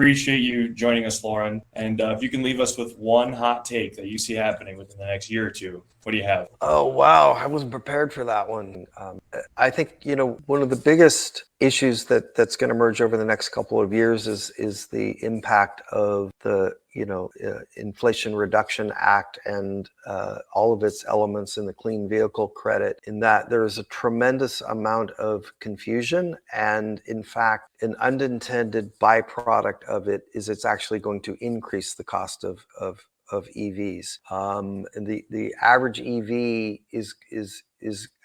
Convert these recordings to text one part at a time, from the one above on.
Appreciate you joining us, Loren. And if you can leave us with one hot take that you see happening within the next year or two, what do you have? Oh, wow. I wasn't prepared for that one. I think, one of the biggest issues that's going to emerge over the next couple of years is the impact of the Inflation Reduction Act and all of its elements in the clean vehicle credit, in that there is a tremendous amount of confusion. And in fact, an unintended byproduct of it is it's actually going to increase the cost of EVs. And the average EV is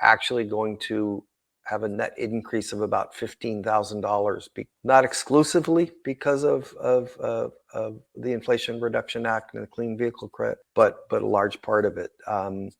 actually going to have a net increase of about $15,000, not exclusively because of the Inflation Reduction Act and the Clean Vehicle Credit, but a large part of it. The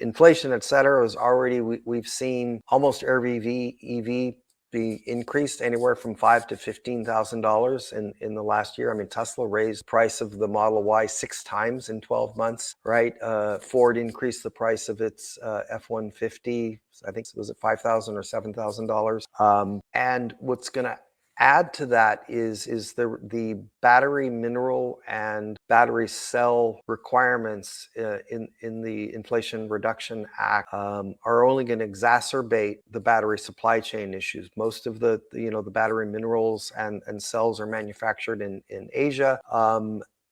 inflation, et cetera, is already, we've seen almost every EV be increased anywhere from $5,000 to $15,000 in the last year. I mean, Tesla raised the price of the Model Y 6 times in 12 months, right? Ford increased the price of its F-150, I think it was at $5,000 or $7,000. And what's going to add to that is the battery mineral and battery cell requirements in the Inflation Reduction Act are only going to exacerbate the battery supply chain issues. Most of the battery minerals and cells are manufactured in Asia,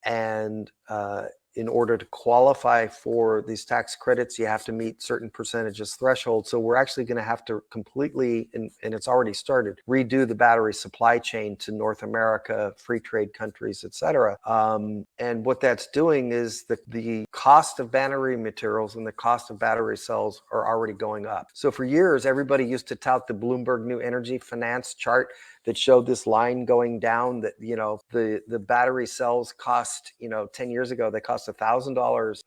and in order to qualify for these tax credits, you have to meet certain percentages threshold. So we're actually going to have to completely, and it's already started, redo the battery supply chain to North America, free trade countries, et cetera. And what that's doing is the cost of battery materials and the cost of battery cells are already going up. So for years, everybody used to tout the Bloomberg New Energy Finance chart that showed this line going down, that the battery cells cost 10 years ago they cost $1,000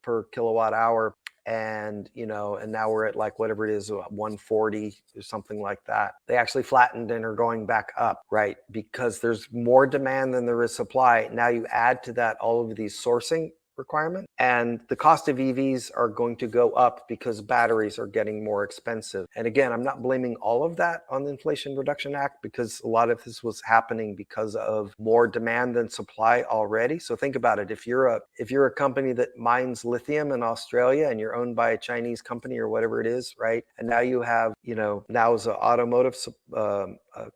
per kilowatt hour, and now we're at like whatever it is, 140 or something like that. They actually flattened and are going back up, right? Because there's more demand than there is supply. Now you add to that all of these sourcing requirement, and the cost of EVs are going to go up because batteries are getting more expensive. And again, I'm not blaming all of that on the Inflation Reduction Act, because a lot of this was happening because of more demand than supply already. So think about it. If you're a company that mines lithium in Australia and you're owned by a Chinese company or whatever it is, right? And now you have, now as an automotive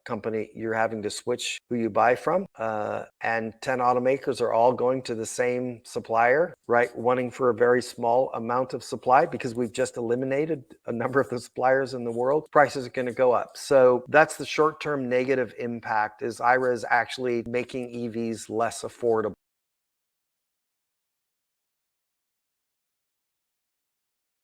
company, you're having to switch who you buy from, and 10 automakers are all going to the same supplier, right? Wanting for a very small amount of supply because we've just eliminated a number of the suppliers in the world. Prices are going to go up. So that's the short-term negative impact, is IRA is actually making EVs less affordable.